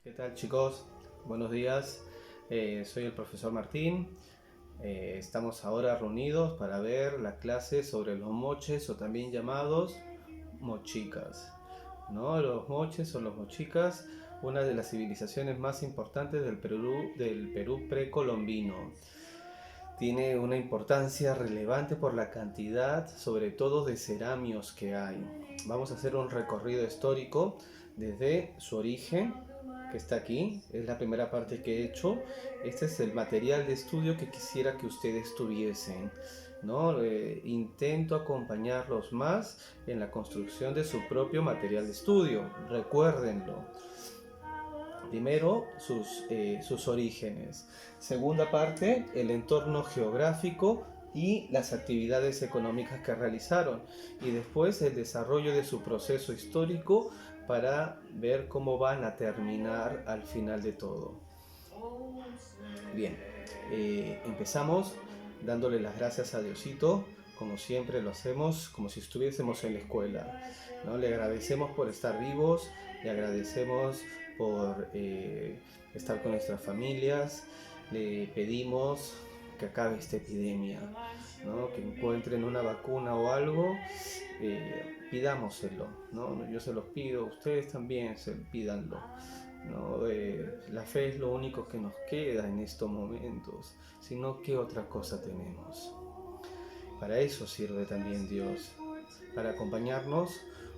¿Qué tal, chicos? Buenos días. Soy el profesor Martín. Estamos ahora reunidos para ver la clase sobre los moches o también llamados mochicas, ¿no? Los moches o los mochicas, una de las civilizaciones más importantes del Perú precolombino. Tiene una importancia relevante por la cantidad, sobre todo de ceramios que hay. Vamos a hacer un recorrido histórico desde su origen, que está aquí, es la primera parte que he hecho. Este es el material de estudio que quisiera que ustedes tuviesen, ¿no? Intento acompañarlos más en la construcción de su propio material de estudio, recuérdenlo. Primero, sus orígenes. Segunda parte, el entorno geográfico y las actividades económicas que realizaron. Y después el desarrollo de su proceso histórico para ver cómo van a terminar al final de todo. Bien, empezamos dándole las gracias a Diosito, como siempre lo hacemos, como si estuviésemos en la escuela, ¿no? Le agradecemos por estar vivos, le agradecemos por estar con nuestras familias, le pedimos que acabe esta epidemia, ¿no? Que encuentren una vacuna o algo, pidámoselo, ¿no? Yo se los pido, ustedes también pídanlo, ¿no? La fe es lo único que nos queda en estos momentos, sino ¿qué otra cosa tenemos? Para eso sirve también Dios, para acompañarnos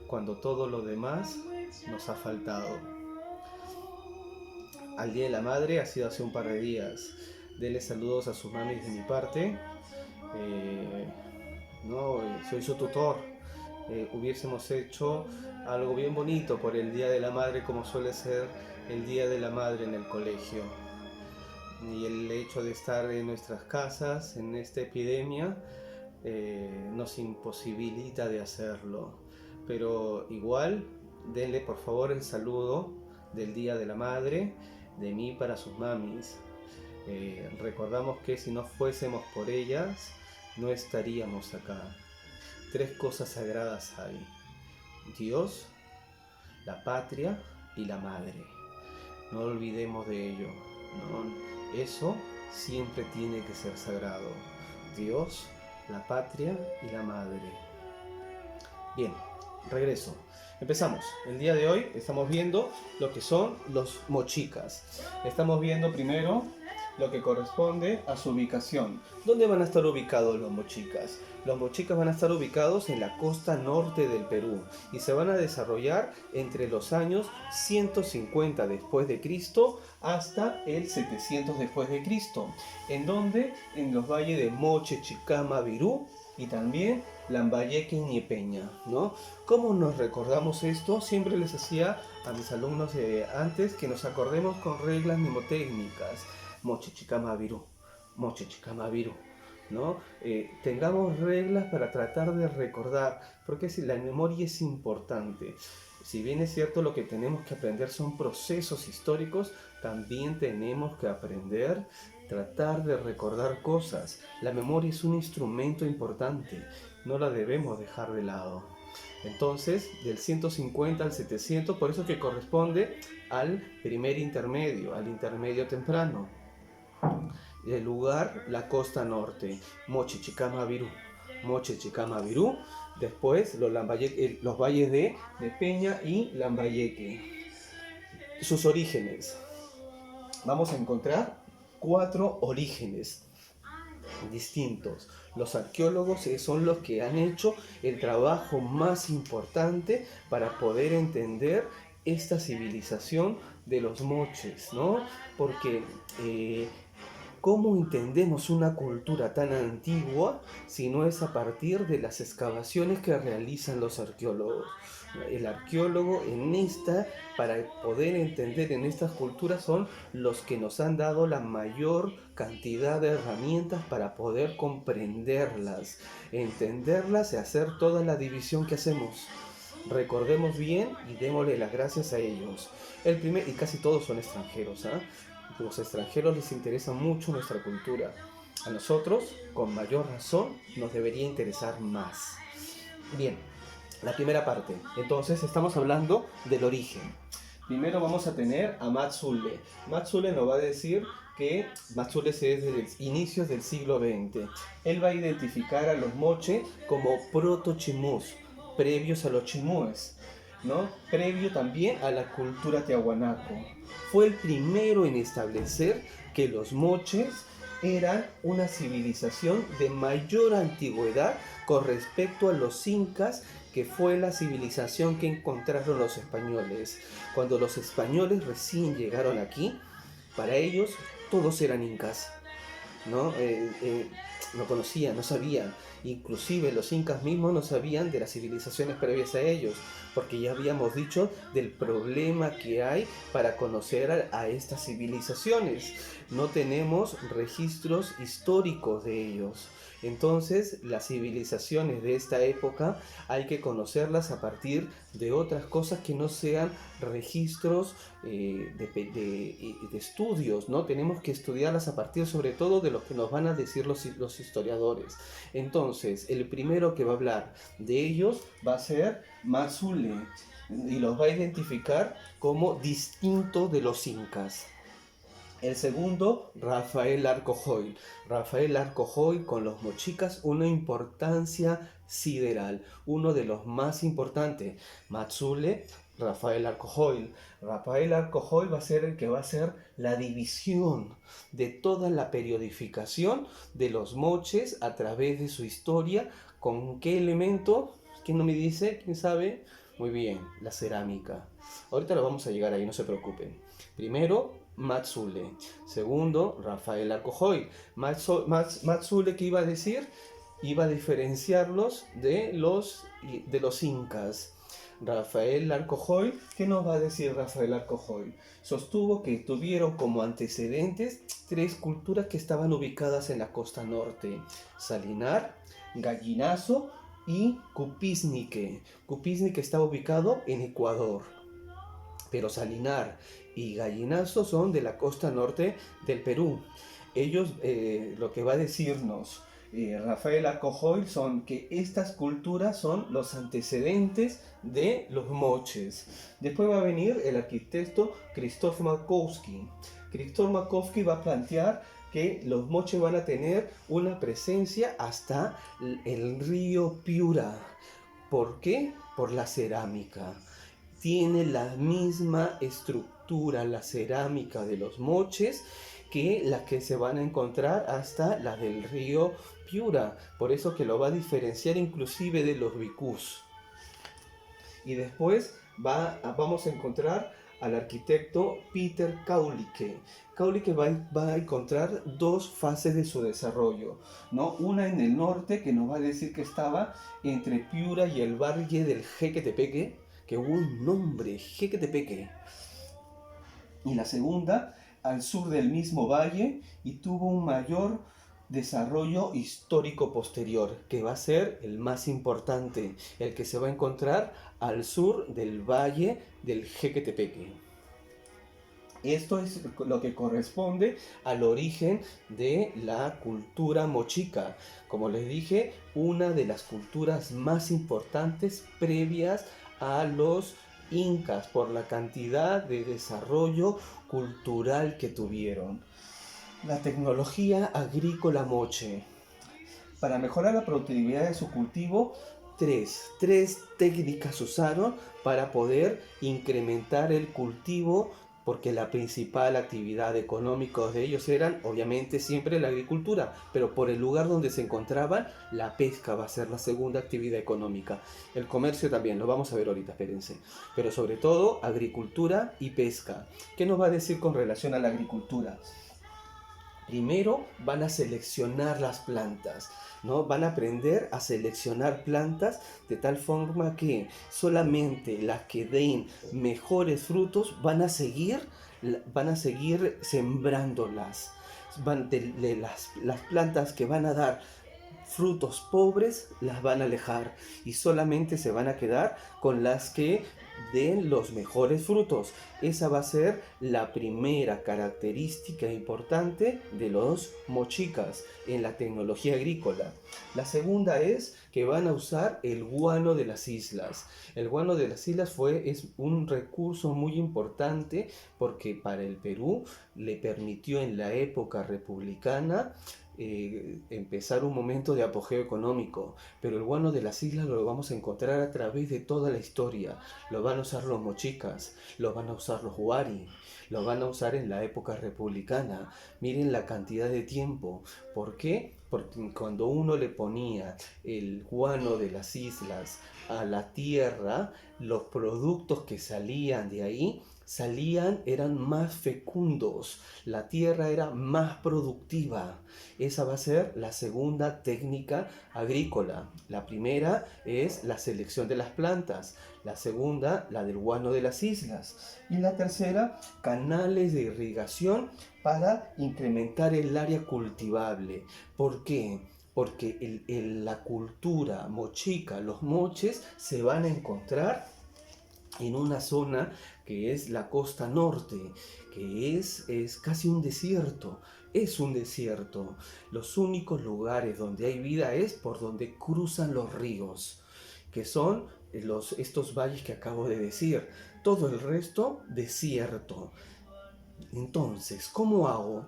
cuando todo lo demás nos ha faltado. Al Día de la Madre ha sido hace un par de días. Denle saludos a sus mamis de mi parte. No, soy su tutor. Hubiésemos hecho algo bien bonito por el Día de la Madre, como suele ser el Día de la Madre en el colegio. Y el hecho de estar en nuestras casas en esta epidemia nos imposibilita de hacerlo. Pero igual, denle por favor el saludo del Día de la Madre, de mí para sus mamis. Recordamos que si no fuésemos por ellas, no estaríamos acá. 3 cosas sagradas hay: Dios, la patria y la madre. No olvidemos de ello, ¿no? Eso siempre tiene que ser sagrado. Dios, la patria y la madre. Bien, regreso. Empezamos. El día de hoy estamos viendo lo que son los mochicas. Estamos viendo primero lo que corresponde a su ubicación. ¿Dónde van a estar ubicados los mochicas? Los mochicas van a estar ubicados en la costa norte del Perú y se van a desarrollar entre los años 150 después de Cristo hasta el 700 después de Cristo. ¿En dónde? En los valles de Moche, Chicama, Virú y también Lambayeque y Ñepeña, ¿no? ¿Cómo nos recordamos esto? Siempre les hacía a mis alumnos antes que nos acordemos con reglas mnemotécnicas. Moche, Chicama, Virú, Moche, Chicama, Virú, ¿no? Tengamos reglas para tratar de recordar, porque si la memoria es importante. Si bien es cierto, lo que tenemos que aprender son procesos históricos, también tenemos que aprender tratar de recordar cosas. La memoria es un instrumento importante, no la debemos dejar de lado. Entonces, del 150 al 700, por eso que corresponde al primer intermedio, al intermedio temprano. El lugar, la costa norte, Moche, Chicama, Virú. Moche, Chicama, Virú. Después los valles de Peña y Lambayeque. Sus orígenes. Vamos a encontrar 4 orígenes distintos. Los arqueólogos son los que han hecho el trabajo más importante para poder entender esta civilización de los moches, ¿no? Porque ¿cómo entendemos una cultura tan antigua si no es a partir de las excavaciones que realizan los arqueólogos? El arqueólogo para poder entender en estas culturas, son los que nos han dado la mayor cantidad de herramientas para poder comprenderlas, entenderlas y hacer toda la división que hacemos. Recordemos bien y démosle las gracias a ellos. Y casi todos son extranjeros, ¿eh? Los extranjeros les interesa mucho nuestra cultura. A nosotros, con mayor razón, nos debería interesar más. Bien, la primera parte. Entonces, estamos hablando del origen. Primero vamos a tener a Matsule. Matsule nos va a decir que Matsule es desde los inicios del siglo XX. Él va a identificar a los moche como proto-chimús, previos a los chimúes, ¿no? Previo también a la cultura tiahuanaco. Fue el primero en establecer que los moches eran una civilización de mayor antigüedad con respecto a los incas, que fue la civilización que encontraron los españoles. Cuando los españoles recién llegaron aquí, para ellos todos eran incas, ¿no? No conocían, no sabían. Inclusive los incas mismos no sabían de las civilizaciones previas a ellos, porque ya habíamos dicho del problema que hay para conocer a estas civilizaciones. No tenemos registros históricos de ellos. Entonces, las civilizaciones de esta época hay que conocerlas a partir de otras cosas que no sean registros de estudios, ¿no? Tenemos que estudiarlas a partir sobre todo de lo que nos van a decir los historiadores. Entonces, el primero que va a hablar de ellos va a ser Matsule y los va a identificar como distinto de los incas. El segundo, Rafael Arcojoy. Rafael Arcojoy con los mochicas, una importancia sideral, uno de los más importantes. Matsule, Rafael Arcojoy. Rafael Arcojoy va a ser el que va a hacer la división de toda la periodificación de los moches a través de su historia. ¿Con qué elemento? ¿Quién no me dice? ¿Quién sabe? Muy bien, la cerámica. Ahorita lo vamos a llegar ahí, no se preocupen. Primero, Matsule. Segundo, Rafael Arcojoy. Matsule, ¿qué iba a decir? Iba a diferenciarlos de los incas. Rafael Arcojoy, ¿qué nos va a decir Rafael Arcojoy? Sostuvo que tuvieron como antecedentes tres culturas que estaban ubicadas en la costa norte: Salinar, Gallinazo y Cupiznique. Cupiznique estaba ubicado en Ecuador, pero Salinar y Gallinazo son de la costa norte del Perú. Ellos, lo que va a decirnos Rafael Arcojoy, son que estas culturas son los antecedentes de los moches. Después va a venir el arquitecto Krzysztof Makowski. Krzysztof Makowski va a plantear que los moches van a tener una presencia hasta el río Piura. ¿Por qué? Por la cerámica. Tiene la misma estructura la cerámica de los moches que las que se van a encontrar hasta las del río Piura. Por eso que lo va a diferenciar inclusive de los bicús. Y después vamos a encontrar al arquitecto Peter Kaulicke. Kaulicke va a encontrar dos fases de su desarrollo, ¿no? Una en el norte, que nos va a decir que estaba entre Piura y el valle del Jequetepeque, que buen nombre, Jequetepeque. Y la segunda al sur del mismo valle, y tuvo un mayor desarrollo histórico posterior, que va a ser el más importante, el que se va a encontrar al sur del valle del Jequetepeque. Esto es lo que corresponde al origen de la cultura mochica. Como les dije, una de las culturas más importantes previas a los incas por la cantidad de desarrollo cultural que tuvieron. La tecnología agrícola moche. Para mejorar la productividad de su cultivo, tres técnicas usaron para poder incrementar el cultivo, porque la principal actividad económica de ellos eran obviamente siempre la agricultura, pero por el lugar donde se encontraban, la pesca va a ser la segunda actividad económica. El comercio también, lo vamos a ver ahorita, espérense. Pero sobre todo agricultura y pesca. ¿Qué nos va a decir con relación a la agricultura? Primero van a seleccionar las plantas, ¿no? Van a aprender a seleccionar plantas de tal forma que solamente las que den mejores frutos van a seguir sembrándolas. Las plantas que van a dar frutos pobres las van a alejar y solamente se van a quedar con las que den los mejores frutos. Esa va a ser la primera característica importante de los mochicas en la tecnología agrícola. La segunda es que van a usar el guano de las islas. El guano de las islas es un recurso muy importante porque para el Perú le permitió en la época republicana empezar un momento de apogeo económico, pero el guano de las islas lo vamos a encontrar a través de toda la historia. Lo van a usar los mochicas, lo van a usar los huari, lo van a usar en la época republicana. Miren la cantidad de tiempo. ¿Por qué? Porque cuando uno le ponía el guano de las islas a la tierra, los productos que salían de ahí eran más fecundos, la tierra era más productiva. Esa va a ser la segunda técnica agrícola. La primera es la selección de las plantas, la segunda la del guano de las islas y la tercera canales de irrigación para incrementar el área cultivable. ¿Por qué? Porque la cultura mochica, los moches, se van a encontrar en una zona que es la costa norte, que es casi un desierto. Es un desierto. Los únicos lugares donde hay vida es por donde cruzan los ríos, que son estos valles que acabo de decir. Todo el resto, desierto. Entonces, ¿cómo hago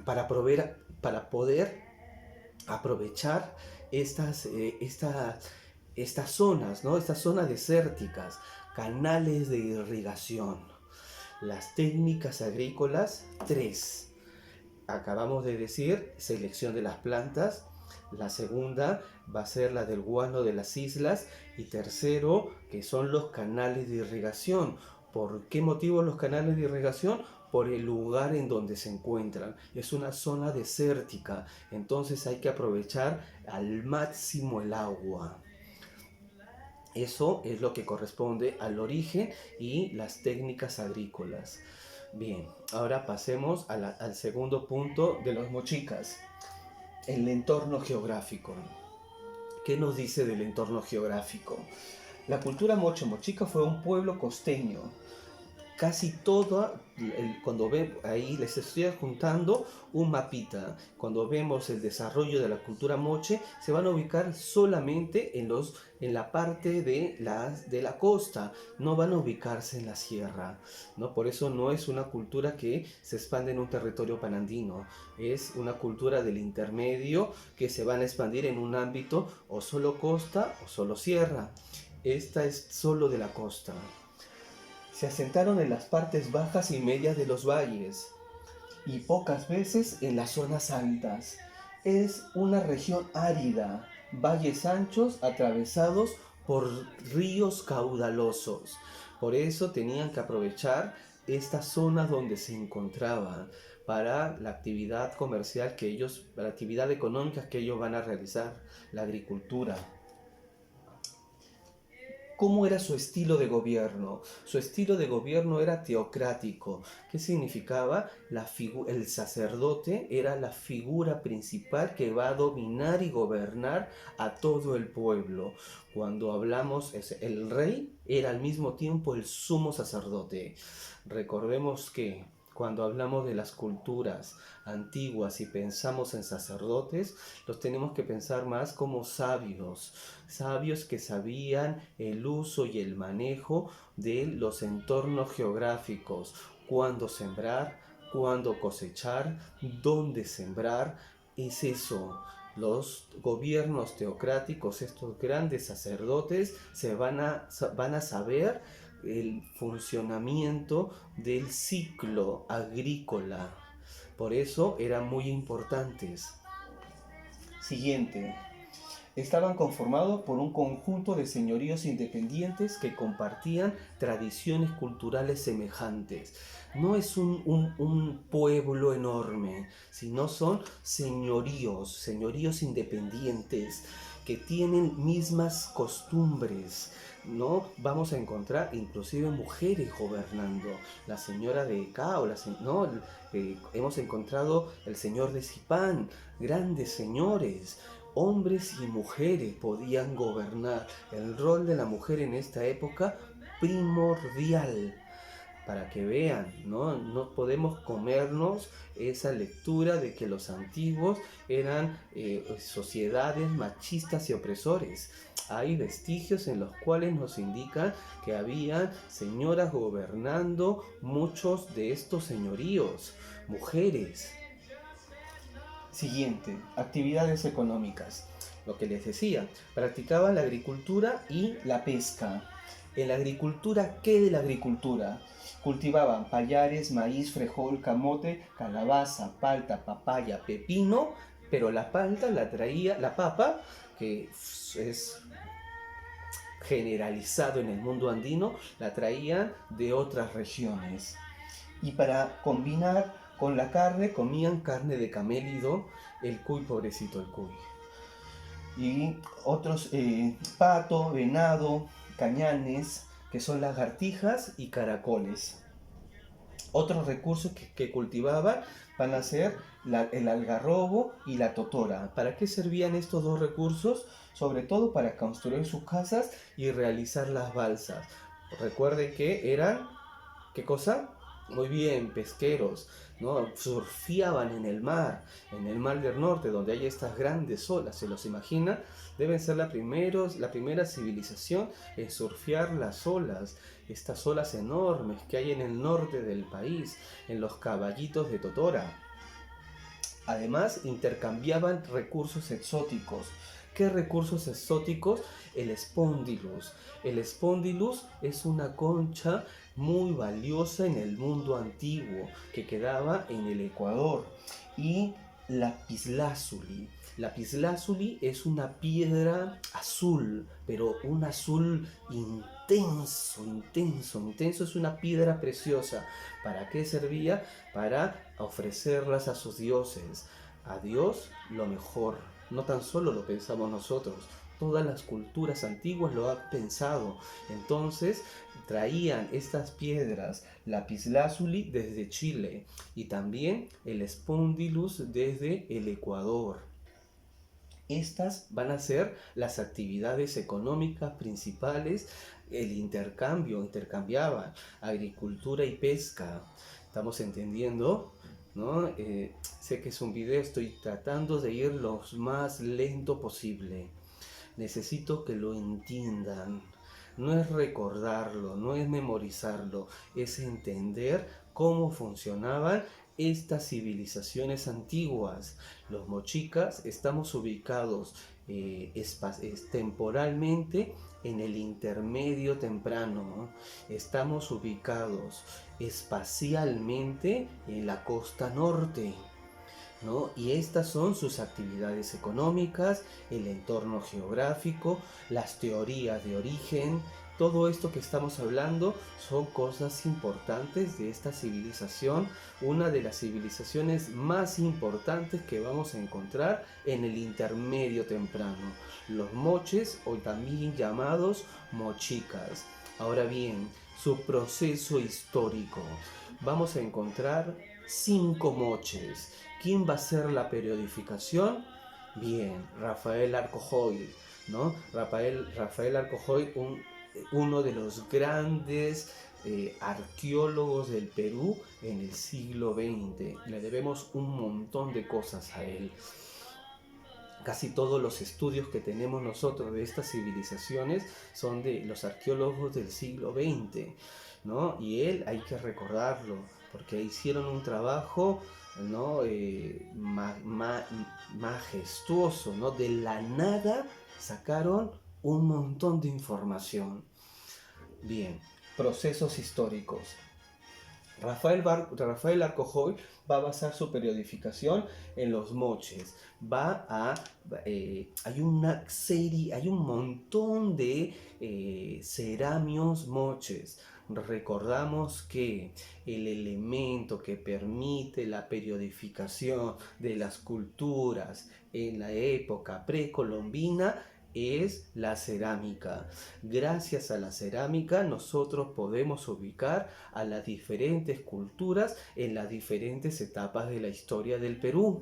para poder aprovechar estas zonas, ¿no? Estas zonas desérticas, canales de irrigación? Las técnicas agrícolas, 3. Acabamos de decir, selección de las plantas. La segunda va a ser la del guano de las islas. Y tercero, que son los canales de irrigación. ¿Por qué motivo los canales de irrigación? Por el lugar en donde se encuentran. Es una zona desértica, entonces hay que aprovechar al máximo el agua. Eso es lo que corresponde al origen y las técnicas agrícolas. Bien, ahora pasemos al segundo punto de los mochicas, el entorno geográfico. ¿Qué nos dice del entorno geográfico? La cultura mochica fue un pueblo costeño. Casi toda, cuando ven ahí les estoy juntando un mapita. Cuando vemos el desarrollo de la cultura moche, se van a ubicar solamente en la parte de la costa, no van a ubicarse en la sierra, ¿no? Por eso no es una cultura que se expande en un territorio panandino, es una cultura del intermedio que se van a expandir en un ámbito o solo costa o solo sierra. Esta es solo de la costa. Se asentaron en las partes bajas y medias de los valles y pocas veces en las zonas altas. Es una región árida, valles anchos atravesados por ríos caudalosos. Por eso tenían que aprovechar estas zonas donde se encontraban para la actividad comercial para la actividad económica que ellos van a realizar, la agricultura. ¿Cómo era su estilo de gobierno? Su estilo de gobierno era teocrático. ¿Qué significaba? El sacerdote era la figura principal que va a dominar y gobernar a todo el pueblo. Cuando hablamos, el rey era al mismo tiempo el sumo sacerdote. Recordemos que cuando hablamos de las culturas antiguas y pensamos en sacerdotes, los tenemos que pensar más como sabios que sabían el uso y el manejo de los entornos geográficos, cuándo sembrar, cuándo cosechar, dónde sembrar. Es eso. Los gobiernos teocráticos, estos grandes sacerdotes, van a saber el funcionamiento del ciclo agrícola. Por eso eran muy importantes. Siguiente. Estaban conformados por un conjunto de señoríos independientes que compartían tradiciones culturales semejantes. No es un pueblo enorme, sino son señoríos independientes que tienen mismas costumbres, ¿no? Vamos a encontrar inclusive mujeres gobernando, la señora de Cao, ¿no? Hemos encontrado el señor de Zipán, grandes señores. Hombres y mujeres podían gobernar. El rol de la mujer en esta época primordial. Para que vean, no podemos comernos esa lectura de que los antiguos eran sociedades machistas y opresores. Hay vestigios en los cuales nos indican que habían señoras gobernando muchos de estos señoríos, mujeres. Siguiente, actividades económicas. Lo que les decía, practicaban la agricultura y la pesca. En la agricultura, ¿qué de la agricultura? Cultivaban pallares, maíz, frijol, camote, calabaza, palta, papaya, pepino, pero la palta la traía, la papa, que es generalizado en el mundo andino, la traían de otras regiones. Y para combinar con la carne, comían carne de camélido, el cuy, pobrecito el cuy. Y otros, pato, venado, cañanes, que son lagartijas y caracoles. Otros recursos que cultivaban van a ser el algarrobo y la totora. ¿Para qué servían estos dos recursos? Sobre todo para construir sus casas y realizar las balsas. Recuerden que eran, ¿qué cosa? Muy bien, pesqueros, ¿no? Surfeaban en el mar del norte, donde hay estas grandes olas, ¿se los imagina? Deben ser la primera civilización en surfear las olas, estas olas enormes que hay en el norte del país, en los caballitos de Totora. Además, intercambiaban recursos exóticos. ¿Qué recursos exóticos? El espondylus. El espondylus es una concha muy valiosa en el mundo antiguo que quedaba en el Ecuador. Y lapislázuli. Lapislázuli es una piedra azul, pero un azul intenso, es una piedra preciosa. ¿Para qué servía? Para ofrecerlas a sus dioses. A Dios lo mejor. No tan solo lo pensamos nosotros, todas las culturas antiguas lo han pensado. Entonces traían estas piedras, lapislázuli desde Chile y también el espondylus desde el Ecuador. Estas van a ser las actividades económicas principales, el intercambiaban agricultura y pesca. ¿Estamos entendiendo? ¿No? Sé que es un video, estoy tratando de ir lo más lento posible. Necesito que lo entiendan. No es recordarlo, no es memorizarlo, es entender cómo funcionaban estas civilizaciones antiguas. Los mochicas estamos ubicados temporalmente en el intermedio temprano, ¿no? Estamos ubicados espacialmente en la costa norte, ¿no? Y estas son sus actividades económicas, el entorno geográfico, las teorías de origen. Todo esto que estamos hablando son cosas importantes de esta civilización, una de las civilizaciones más importantes que vamos a encontrar en el intermedio temprano, los moches, o también llamados mochicas. Ahora bien, su proceso histórico. Vamos a encontrar 5 moches. ¿Quién va a hacer la periodificación? Bien, Rafael Arcojoy, ¿no? Rafael Arcojoy, uno de los grandes arqueólogos del Perú en el siglo XX. Le debemos un montón de cosas a él. Casi todos los estudios que tenemos nosotros de estas civilizaciones son de los arqueólogos del siglo XX, ¿no? Y él hay que recordarlo, porque hicieron un trabajo, ¿no? Majestuoso, ¿no? De la nada sacaron un montón de información. Bien, procesos históricos. Rafael Arcojoy va a basar su periodificación en los moches. Hay una serie, hay un montón de ceramios moches. Recordamos que el elemento que permite la periodificación de las culturas en la época precolombina es la cerámica. Gracias a la cerámica nosotros podemos ubicar a las diferentes culturas en las diferentes etapas de la historia del Perú.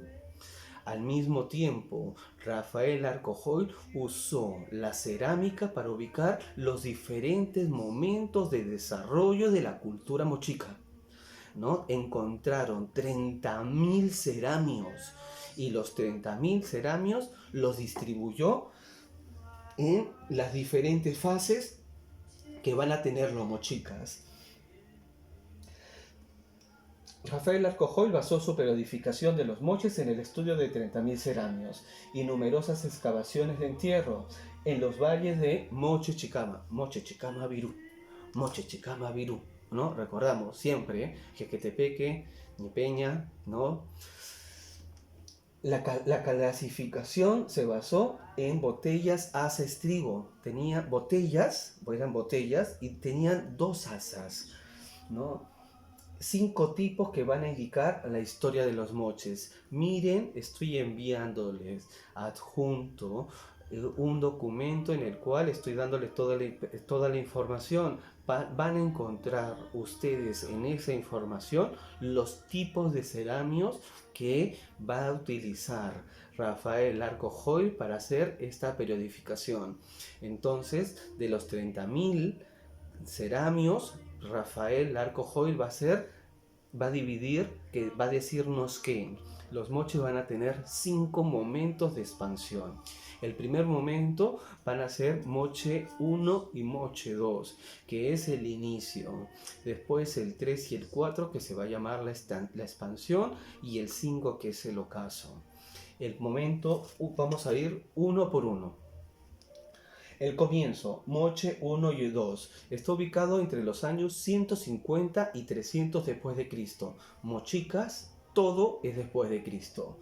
Al mismo tiempo, Rafael Arcojoy usó la cerámica para ubicar los diferentes momentos de desarrollo de la cultura mochica, ¿no? Encontraron 30.000 ceramios y los 30.000 ceramios los distribuyó en las diferentes fases que van a tener los mochicas. Rafael Arcojoy basó su periodificación de los moches en el estudio de 30.000 ceramios y numerosas excavaciones de entierro en los valles de Moche Chicama, Virú, ¿no? Recordamos siempre Jequetepeque, Ñipeña, ¿no? La clasificación se basó en botellas asa estribo. Tenía botellas, eran botellas y tenían 2 asas, ¿no? 5 tipos que van a indicar la historia de los moches. Miren, estoy enviándoles adjunto un documento en el cual estoy dándoles toda la información. Van a encontrar ustedes en esa información los tipos de ceramios que va a utilizar Rafael Arcojoy para hacer esta periodificación. Entonces, de los 30.000 ceramios, Rafael Arcojoy va a dividir, que va a decirnos que los moches van a tener 5 momentos de expansión. El primer momento van a ser moche 1 y moche 2, que es el inicio. Después el 3 y el 4, que se va a llamar la expansión, y el 5, que es el ocaso. El momento, vamos a ir uno por uno. El comienzo, moche 1 y 2, está ubicado entre los años 150 y 300 después de Cristo. Mochicas, todo es después de Cristo.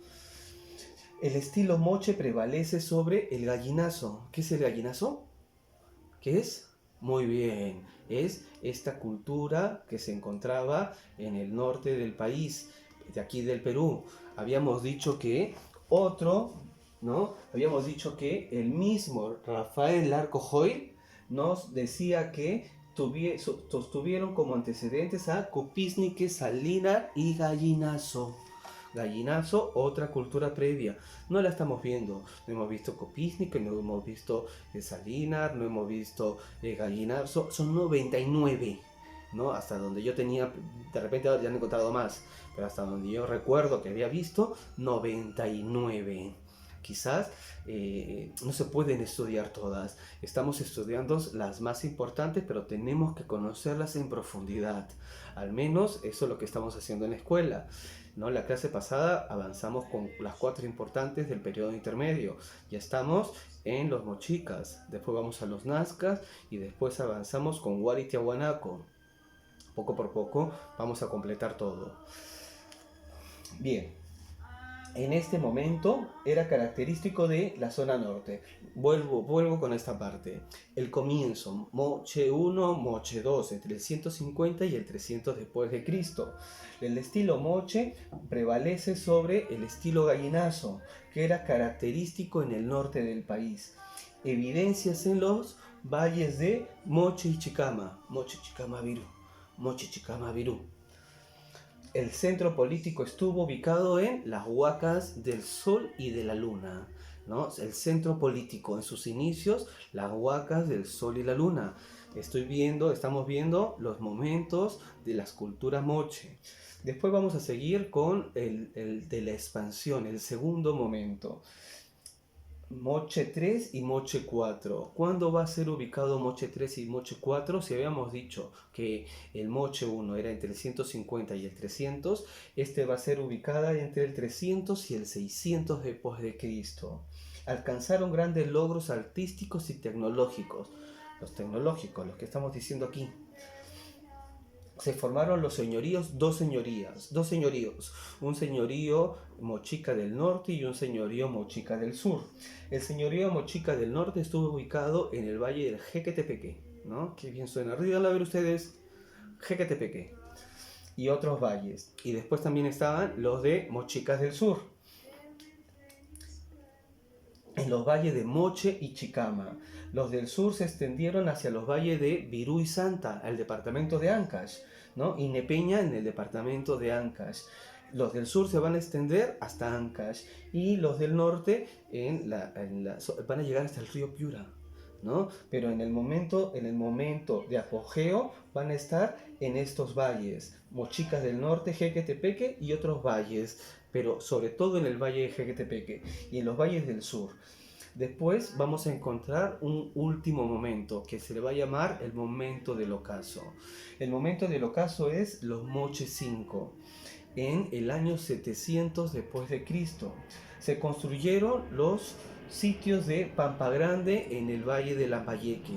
El estilo moche prevalece sobre el gallinazo. ¿Qué es el gallinazo? ¿Qué es? Muy bien, es esta cultura que se encontraba en el norte del país, de aquí del Perú. Habíamos dicho que ¿no? Habíamos dicho que el mismo Rafael Arcojoy nos decía que tuvieron como antecedentes a Cupiznique, Salina y Gallinazo. Gallinazo, otra cultura previa. No la estamos viendo. No hemos visto Cupiznique, no hemos visto Salinas, no hemos visto Gallinazo. Son 99, ¿no? Hasta donde yo tenía, de repente ahora ya han encontrado más, pero hasta donde yo recuerdo que había visto, 99. Quizás no se pueden estudiar todas. Estamos estudiando las más importantes, pero tenemos que conocerlas en profundidad. Al menos eso es lo que estamos haciendo en la escuela, ¿no? La clase pasada avanzamos con las 4 importantes del periodo intermedio. Ya estamos en los mochicas, después vamos a los nazcas y después avanzamos con Huari Tiahuanaco. Poco por poco vamos a completar todo. Bien, en este momento era característico de la zona norte. Vuelvo con esta parte. El comienzo, moche 1, moche 2, entre el 150 y el 300 después de Cristo. El estilo moche prevalece sobre el estilo gallinazo, que era característico en el norte del país. Evidencias en los valles de Moche y Chicama, Moche Chicama Virú. El centro político estuvo ubicado en las Huacas del Sol y de la Luna, ¿no? El centro político en sus inicios, las Huacas del Sol y la Luna. Estamos viendo los momentos de la escultura moche. Después vamos a seguir con el de la expansión, el segundo momento. Moche 3 y Moche 4. ¿Cuándo va a ser ubicado Moche 3 y Moche 4? Si habíamos dicho que el Moche 1 era entre el 150 y el 300, este va a ser ubicada entre el 300 y el 600 después de Cristo. Alcanzaron grandes logros artísticos y tecnológicos. Los que estamos diciendo aquí. Se formaron los señoríos, dos señoríos, un señorío mochica del norte y un señorío mochica del sur. El señorío mochica del norte estuvo ubicado en el valle del Jequetepeque, ¿no? Qué bien suena, arriba a ver ustedes, Jequetepeque y otros valles. Y después también estaban los de mochicas del sur, en los valles de Moche y Chicama. Los del sur se extendieron hacia los valles de Virú y Santa, al departamento de Ancash, ¿no? Y Nepeña en el departamento de Ancash. Los del sur se van a extender hasta Ancash y los del norte van a llegar hasta el río Piura, ¿no? Pero en el momento de apogeo van a estar en estos valles, Mochicas del Norte, Jequetepeque y otros valles, pero sobre todo en el valle de Jequetepeque y en los valles del sur. Después vamos a encontrar un último momento que se le va a llamar el momento del ocaso. El momento del ocaso es los Moche 5. En el año 700 después de Cristo se construyeron los sitios de Pampa Grande en el valle de Lambayeque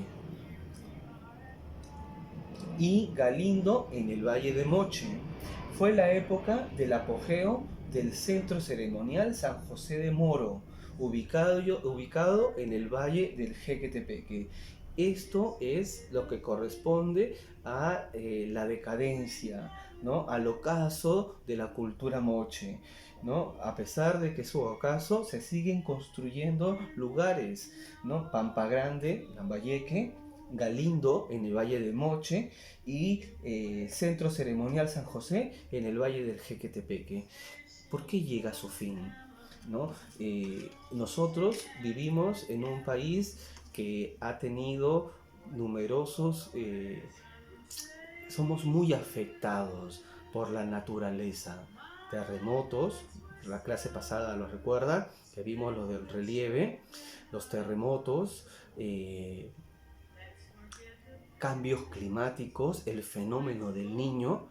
y Galindo en el valle de Moche. Fue la época del apogeo del centro ceremonial San José de Moro, ubicado en el valle del Jequetepeque. Esto es lo que corresponde a la decadencia, ¿no? Al ocaso de la cultura moche, ¿no? A pesar de que su ocaso se siguen construyendo lugares, ¿no? Pampa Grande, Lambayeque, Galindo en el Valle de Moche y Centro Ceremonial San José en el Valle del Jequetepeque. ¿Por qué llega a su fin? ¿No? Nosotros vivimos en un país que ha tenido numerosos, somos muy afectados por la naturaleza, terremotos, la clase pasada lo recuerda, que vimos lo del relieve, los terremotos, cambios climáticos, el fenómeno del Niño.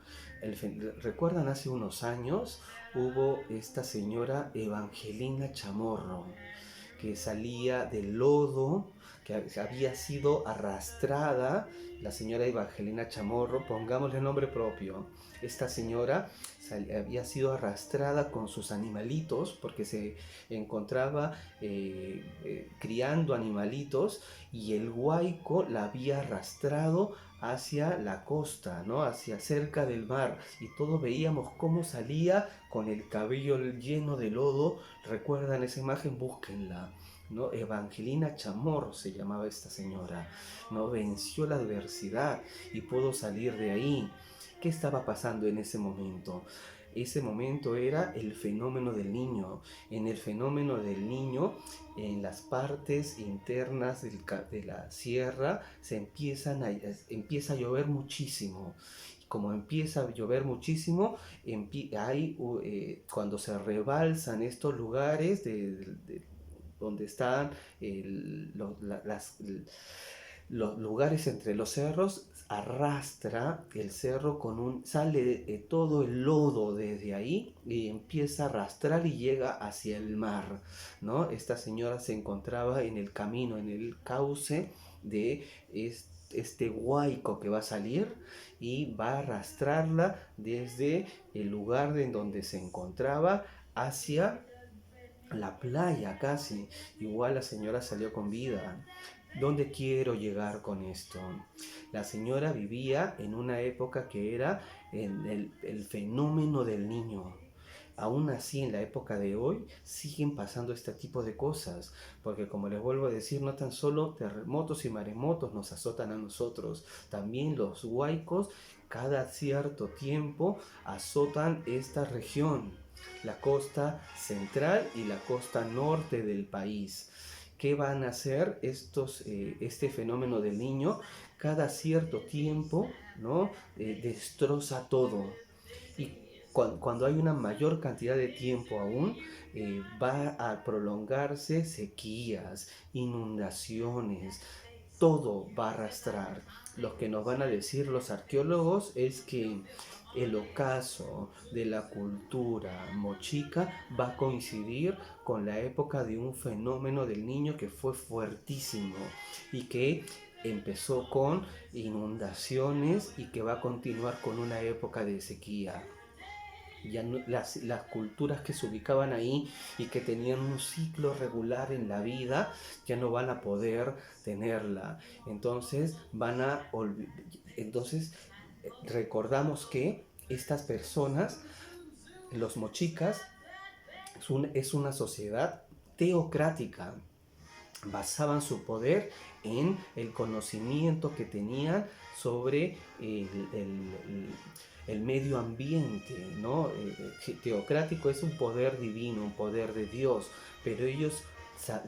¿Recuerdan hace unos años? Hubo esta señora Evangelina Chamorro, que salía del lodo, que había sido arrastrada, la señora Evangelina Chamorro, pongámosle nombre propio. Esta señora había sido arrastrada con sus animalitos porque se encontraba criando animalitos y el huaico la había arrastrado hacia la costa, ¿no? Hacia cerca del mar, y todos veíamos cómo salía con el cabello lleno de lodo. ¿Recuerdan esa imagen? Búsquenla, ¿no? Evangelina Chamorro se llamaba esta señora, ¿no? Venció la adversidad y pudo salir de ahí. ¿Qué estaba pasando en ese momento? Ese momento era el fenómeno del Niño. En el fenómeno del Niño, en las partes internas de la sierra, empieza a llover muchísimo. Como empieza a llover muchísimo, cuando se rebalsan estos lugares donde están los lugares entre los cerros, arrastra el cerro sale todo el lodo desde ahí y empieza a arrastrar y llega hacia el mar, ¿no? Esta señora se encontraba en el camino, en el cauce de este huaico que va a salir y va a arrastrarla desde el lugar en donde se encontraba hacia la playa casi. Igual la señora salió con vida. ¿Dónde quiero llegar con esto? La señora vivía en una época que era el fenómeno del Niño. Aún así, en la época de hoy, siguen pasando este tipo de cosas, porque como les vuelvo a decir, no tan solo terremotos y maremotos nos azotan a nosotros, también los huaicos cada cierto tiempo azotan esta región, la costa central y la costa norte del país. ¿Qué van a hacer este fenómeno del Niño? Cada cierto tiempo, ¿no? Destroza todo. Y cuando hay una mayor cantidad de tiempo aún, va a prolongarse sequías, inundaciones, todo va a arrastrar. Lo que nos van a decir los arqueólogos es que el ocaso de la cultura mochica va a coincidir con la época de un fenómeno del Niño que fue fuertísimo y que empezó con inundaciones y que va a continuar con una época de sequía. Ya no, las culturas que se ubicaban ahí y que tenían un ciclo regular en la vida ya no van a poder tenerla. Entonces recordamos que estas personas, los mochicas, es una sociedad teocrática. Basaban su poder en el conocimiento que tenían sobre el medio ambiente, ¿no? Teocrático es un poder divino, un poder de Dios, pero ellos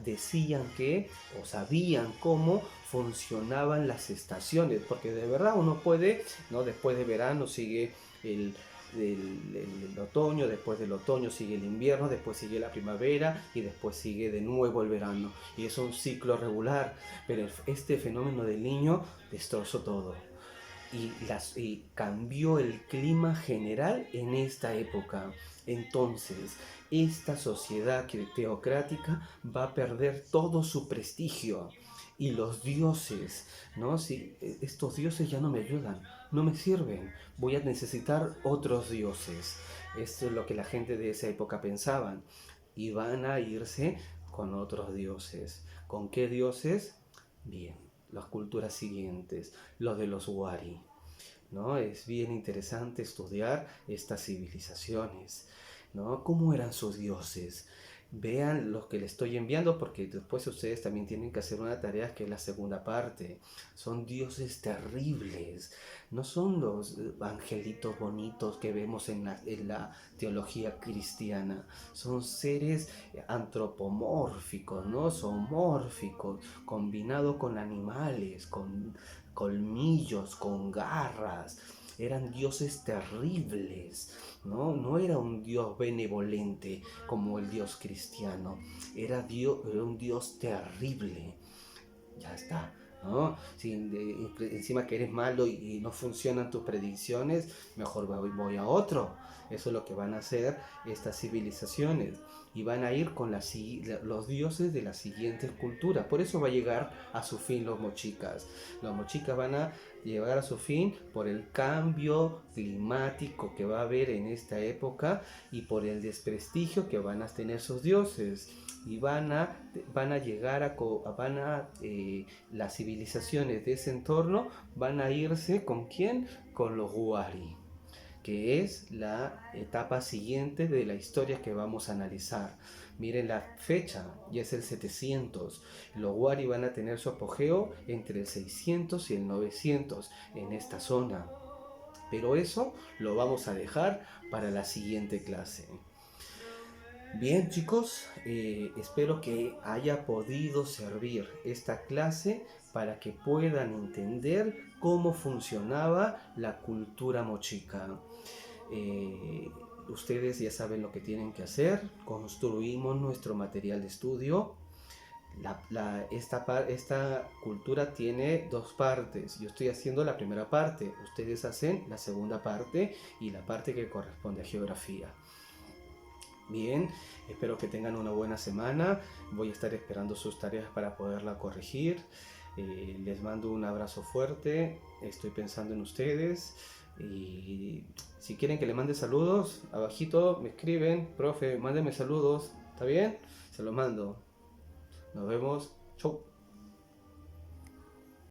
decían que, o sabían cómo funcionaban las estaciones, porque de verdad uno puede, ¿no? Después de verano sigue el otoño, después del otoño sigue el invierno, después sigue la primavera y después sigue de nuevo el verano. Y es un ciclo regular, pero este fenómeno del Niño destrozó todo. Y cambió el clima general en esta época. Entonces, esta sociedad teocrática va a perder todo su prestigio. Y los dioses, ¿no? Si estos dioses ya no me ayudan, no me sirven, voy a necesitar otros dioses. Esto es lo que la gente de esa época pensaban. Y van a irse con otros dioses. ¿Con qué dioses? Bien, las culturas siguientes, los de los Wari, ¿no? Es bien interesante estudiar estas civilizaciones, ¿no? ¿Cómo eran sus dioses? Vean lo que les estoy enviando porque después ustedes también tienen que hacer una tarea que es la segunda parte. Son dioses terribles, no son los angelitos bonitos que vemos en la teología cristiana. Son seres antropomórficos, ¿no? Zoomórficos, combinados con animales, con colmillos, con garras. Eran dioses terribles, ¿no? No era un Dios benevolente como el Dios cristiano, era un Dios terrible. Ya está, ¿no? Si encima que eres malo y no funcionan tus predicciones, mejor voy a otro. Eso es lo que van a hacer estas civilizaciones. Y van a ir con los dioses de las siguientes culturas. Por eso va a llegar a su fin los mochicas. Los mochicas van a llegar a su fin por el cambio climático que va a haber en esta época y por el desprestigio que van a tener sus dioses. Y van a llegar las civilizaciones de ese entorno van a irse ¿con quién? Con los Wari, que es la etapa siguiente de la historia que vamos a analizar. Miren la fecha, ya es el 700. Los Wari van a tener su apogeo entre el 600 y el 900 en esta zona. Pero eso lo vamos a dejar para la siguiente clase. Bien chicos, espero que haya podido servir esta clase para que puedan entender cómo funcionaba la cultura mochica. Ustedes ya saben lo que tienen que hacer, construimos nuestro material de estudio. Esta cultura tiene dos partes, yo estoy haciendo la primera parte, ustedes hacen la segunda parte y la parte que corresponde a geografía. Bien, espero que tengan una buena semana. Voy a estar esperando sus tareas para poderla corregir. Les mando un abrazo fuerte. Estoy pensando en ustedes. Y si quieren que le mande saludos, abajito me escriben, profe, mándeme saludos. ¿Está bien? Se los mando. Nos vemos. Chau.